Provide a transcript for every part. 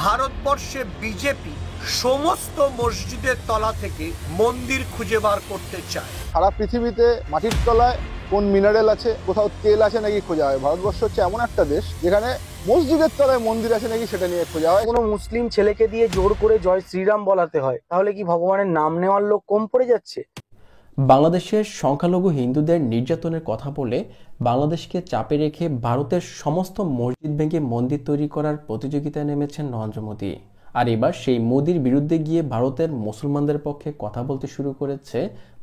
ভারতবর্ষে বিজেপি সমস্ত মসজিদের তলা থেকে মন্দির খুঁজে বার করতে চায়। সারা পৃথিবীতে মাটির তলায় কোন মিনারেল আছে, কোথাও তেল আছে নাকি খোঁজা হয়। ভারতবর্ষ হচ্ছে এমন একটা দেশ যেখানে মসজিদের তলায় মন্দির আছে নাকি সেটা নিয়ে খোঁজা হয়। কোনো মুসলিম ছেলেকে দিয়ে জোর করে জয় শ্রীরাম বলাতে হয়, তাহলে কি ভগবানের নাম নেওয়ার লোক কম পড়ে যাচ্ছে? বাংলাদেশের সংখ্যালঘু হিন্দুদের নির্যাতনের কথা বলে বাংলাদেশকে চাপে রেখে ভারতের সমস্ত মসজিদ ভেঙে মন্দির তৈরি করার প্রতিযোগিতায় নেমেছেন নরেন্দ্র মোদী। আর এবার সেই মোদীর বিরুদ্ধে গিয়ে ভারতের মুসলমানদের পক্ষে কথা বলতে শুরু করেছে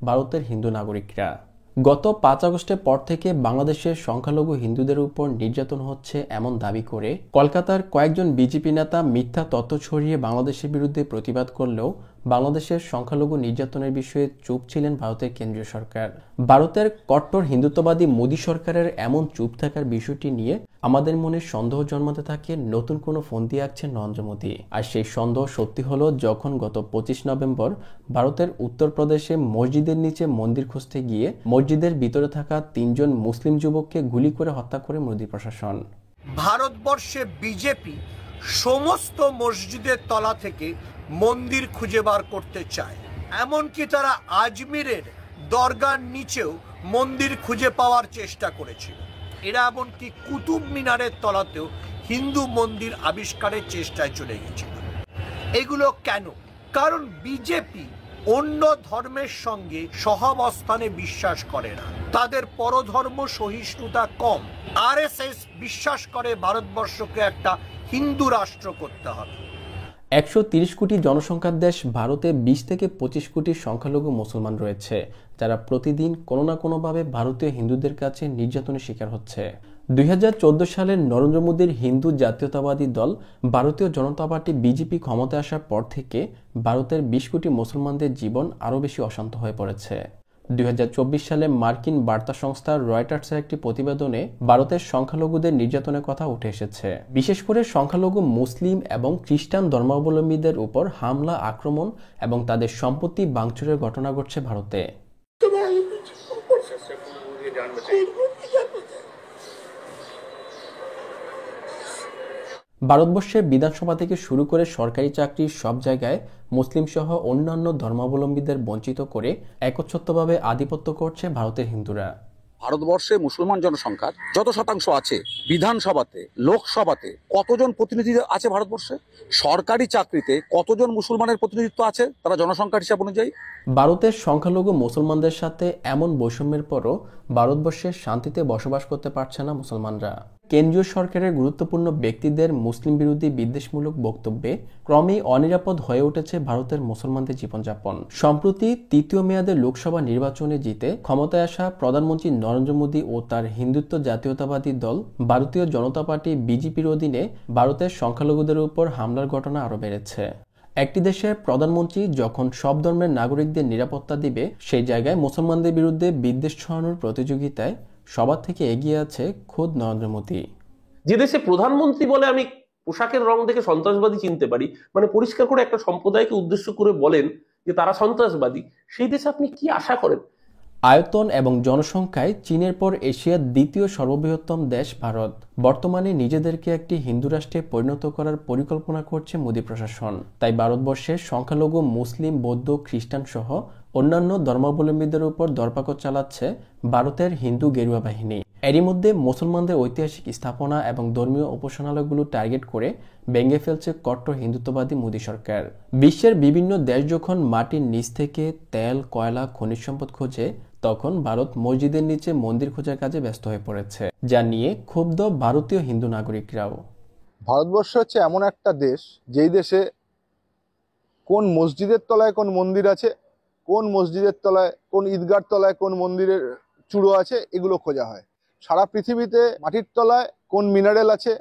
ভারতের হিন্দু নাগরিকরা। গত 5 আগস্টের পর থেকে বাংলাদেশের সংখ্যালঘু হিন্দুদের উপর নির্যাতন হচ্ছে এমন দাবি করে কলকাতার কয়েকজন বিজেপি নেতা মিথ্যা তথ্য ছড়িয়ে বাংলাদেশের বিরুদ্ধে প্রতিবাদ করলেও বাংলাদেশের সংখ্যালঘু নির্যাতনের বিষয়ে চুপ ছিলেন ভারতের কেন্দ্রীয় সরকার। ভারতের কট্টর হিন্দুত্ববাদী মোদী সরকারের এমন চুপ থাকার বিষয়টি নিয়ে আমাদের মনে সন্দেহ জন্মাতে থাকে নতুন কোনো ফন্দি আঁকছেন নরেন্দ্র মোদী। আর সেই সন্দেহ সত্যি হলো যখন গত 25 নভেম্বর ভারতের উত্তরপ্রদেশে মসজিদের নিচে মন্দির খুঁজতে গিয়ে মসজিদের ভিতরে থাকা 3 জন মুসলিম যুবককে গুলি করে হত্যা করে মোদী প্রশাসন। ভারতবর্ষে বিজেপি সমস্ত মসজিদের তলা থেকে মন্দির খুঁজে বার করতে চায়। এমনকি তারা আজমিরের দরগার নিচেও মন্দির খুঁজে পাওয়ার চেষ্টা করেছিল। এরা এমনকি কুতুব মিনারের তলাতেও হিন্দু মন্দির আবিষ্কারের চেষ্টায় চলে গেছিল। এগুলো কেন? কারণ বিজেপি অন্য ধর্মের সঙ্গে সহাবস্থানে বিশ্বাস করে না। তাদের পরধর্ম সহিষ্ণুতা কম। আরএসএস বিশ্বাস করে ভারতবর্ষকে একটা হিন্দু রাষ্ট্র করতে হবে। 130 কোটি জনসংখ্যার দেশ ভারতে 20 থেকে 25 কোটি সংখ্যালঘু মুসলমান রয়েছে, যারা প্রতিদিন কোনো না কোনোভাবে ভারতীয় হিন্দুদের কাছে নির্যাতনের শিকার হচ্ছে। 2014 সালের নরেন্দ্র মোদীর হিন্দু জাতীয়তাবাদী দল ভারতীয় জনতা পার্টি বিজেপি ক্ষমতায় আসার পর থেকে ভারতের 20 কোটি মুসলমানদের জীবন আরও বেশি অশান্ত হয়ে পড়েছে। 2024 সালে মার্কিন বার্তা সংস্থা রয়টার্সের একটি প্রতিবেদনে ভারতের সংখ্যালঘুদের নির্যাতনের কথা উঠে এসেছে। বিশেষ করে সংখ্যালঘু মুসলিম এবং খ্রিস্টান ধর্মাবলম্বীদের উপর হামলা, আক্রমণ এবং তাদের সম্পত্তি ভাঙচুরের ঘটনা ঘটছে ভারতে। ভারতবর্ষের বিধানসভা থেকে শুরু করে সরকারি চাকরির সব জায়গায় মুসলিম সহ অন্যান্য ধর্মাবলম্বীদের বঞ্চিত করে একচ্ছত্রভাবে আধিপত্য করছে ভারতের হিন্দুরা। ভারতবর্ষে মুসলমান জনসংখ্যার যত শতাংশ আছে, বিধানসভাতে, লোকসভাতে কতজন প্রতিনিধি আছে ভারতবর্ষে, সরকারি চাকরিতে কতজন মুসলমানের প্রতিনিধিত্ব আছে তারা জনসংখ্যার হিসাব অনুযায়ী। ভারতের সংখ্যালঘু মুসলমানদের সাথে এমন বৈষম্যের পরও ভারতবর্ষে শান্তিতে বসবাস করতে পারছে না মুসলমানরা। কেন্দ্রীয় সরকারের গুরুত্বপূর্ণ ব্যক্তিদের মুসলিম বিরোধী বিদ্বেষমূলক বক্তব্যে ক্রমেই অনিরাপদ হয়ে উঠেছে ভারতের মুসলমানদের জীবনযাপন। সম্প্রতি 3য় মেয়াদে লোকসভা নির্বাচনে জিতে ক্ষমতায় আসা প্রধানমন্ত্রী নরেন্দ্র মোদী ও তার হিন্দুত্ব জাতীয়তাবাদী দল ভারতীয় জনতা পার্টি বিজেপির অধীনে ভারতের সংখ্যালঘুদের উপর হামলার ঘটনা আরও বেড়েছে। একটি দেশের প্রধানমন্ত্রী যখন সব ধর্মের নাগরিকদের নিরাপত্তা দিবে, সেই জায়গায় মুসলমানদের বিরুদ্ধে বিদ্বেষ ছড়ানোর প্রতিযোগিতায় সবার থেকে এগিয়ে আছে খোদ নরেন্দ্র মোদী। যে দেশে প্রধানমন্ত্রী বলে আমি পোশাকের রং দেখে সন্ত্রাসবাদী চিনতে পারি, মানে পরিষ্কার করে একটা সম্প্রদায়কে উদ্দেশ্য করে বলেন যে তারা সন্ত্রাসবাদী, সেই দেশে আপনি কি আশা করেন? আয়তন এবং জনসংখ্যায় চীনের পর এশিয়ার 2য় সর্ববৃহত্তম দেশ ভারত। বর্তমানে নিজেদেরকে একটি হিন্দু রাষ্ট্রে পরিণত করার পরিকল্পনা করছে মোদী প্রশাসন। তাই ভারতবর্ষের সংখ্যালঘু মুসলিম, বৌদ্ধ, খ্রিস্টান সহ অন্যান্য ধর্মাবলম্বীদের উপর দরপাকড় চালাচ্ছে ভারতের হিন্দু গেরুয়া বাহিনী। এরই মধ্যে মুসলমানদের ঐতিহাসিক স্থাপনা এবং ধর্মীয় উপাসনালয়গুলো টার্গেট করে ভেঙে ফেলছে কট্টর হিন্দুত্ববাদী মোদী সরকার। বিশ্বের বিভিন্ন দেশ যখন মাটির নিচ থেকে তেল, কয়লা, খনিজ সম্পদ খোঁজে, তখন ভারত মসজিদের নিচে মন্দির খোঁজার কাজে ব্যস্ত হয়ে পড়েছে, যা নিয়ে ক্ষুব্ধ ভারতীয় হিন্দু নাগরিকরাও। ভারতবর্ষ হচ্ছে এমন একটা দেশ যেই দেশে কোন মসজিদের তলায় কোন মন্দির আছে, কোন মসজিদের তলায়, কোন ঈদগার তলায় কোন মন্দিরের চূড়ো আছে, এগুলো খোঁজা হয়। সারা পৃথিবীতে মাটির তলায় কোন মিনারেল আছে,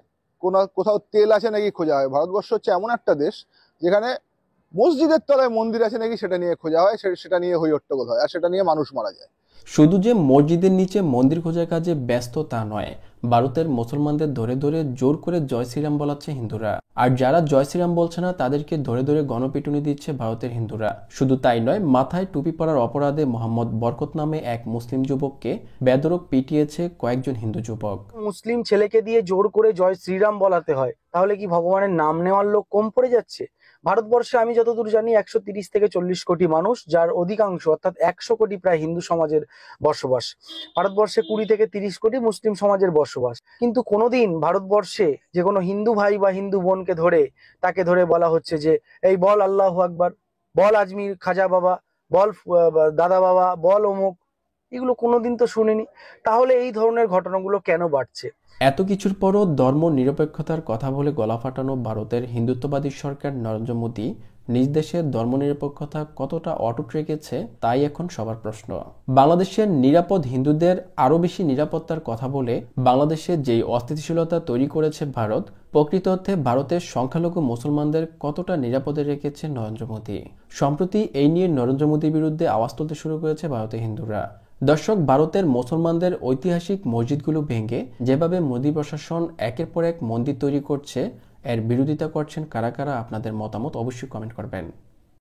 কোথাও তেল আছে নাকি খোঁজা হয়। ভারতবর্ষ হচ্ছে এমন একটা দেশ যেখানে মসজিদের তলায় মন্দির আছে নাকি সেটা নিয়ে খোঁজা হয়, সেটা নিয়ে হই হট্টগোল হয়, আর সেটা নিয়ে মানুষ মারা যায়। শুধু যে মসজিদের নিচে মন্দির খোঁজার কাজে ব্যস্ত তা নয়, ভারতের মুসলমানদের ধরে ধরে জোর করে জয় শ্রীরাম বলাচ্ছে হিন্দুরা। আর যারা জয় শ্রীরাম বলছে না তাদেরকে ধরে ধরে গণপিটুনি দিচ্ছে ভারতের হিন্দুরা। শুধু তাই নয়, মাথায় টুপি পরার অপরাধে মোহাম্মদ বরকত নামে এক মুসলিম যুবককে বেধড়ক পিটিয়েছে কয়েকজন হিন্দু যুবক। মুসলিম ছেলেকে দিয়ে জোর করে জয় শ্রীরাম বলাতে হয়, তাহলে কি ভগবানের নাম নেওয়ার লোক কম পড়ে যাচ্ছে? ভারতবর্ষে আমি যতদূর জানি 130 থেকে 40 কোটি মানুষ, যার অধিকাংশ অর্থাৎ 100 কোটি প্রায় হিন্দু সমাজের বসবাস। ভারতবর্ষে 20 থেকে 30 কোটি মুসলিম সমাজের বসবাস। কিন্তু কোনোদিন ভারতবর্ষে যে কোনো হিন্দু ভাই বা হিন্দু বোনকে তাকে ধরে বলা হচ্ছে যে এই বল আল্লাহু আকবার, বল আজমির খাজা বাবা, বল দাদা বাবা, বল অমুক, এগুলো কোনোদিন তো শুনিনি। তাহলে এই ধরনের ঘটনাগুলো কেন বাড়ছে? এত কিছুর পরও ধর্ম নিরপেক্ষতার কথা বলে গলা ফাটানো ভারতের হিন্দুত্ববাদী সরকার নরেন্দ্র মোদী নিজ দেশের ধর্মনিরপেক্ষতা কতটা অটুট রেখেছে তাই এখন সবার প্রশ্ন। বাংলাদেশের নিরাপদ হিন্দুদের আরও বেশি নিরাপত্তার কথা বলে বাংলাদেশে যেই অস্থিতিশীলতা তৈরি করেছে ভারত, প্রকৃত অর্থে ভারতের সংখ্যালঘু মুসলমানদের কতটা নিরাপদে রেখেছে নরেন্দ্র মোদী। সম্প্রতি এই নিয়ে নরেন্দ্র মোদীর বিরুদ্ধে আওয়াজ তুলতে শুরু করেছে ভারতের হিন্দুরা। দর্শক, ভারতের মুসলমানদের ঐতিহাসিক মসজিদগুলো ভেঙে যেভাবে মোদী প্রশাসন একের পর এক মন্দির তৈরি করছে, এর বিরোধিতা করছেন কারা কারা? আপনাদের মতামত অবশ্যই কমেন্ট করবেন।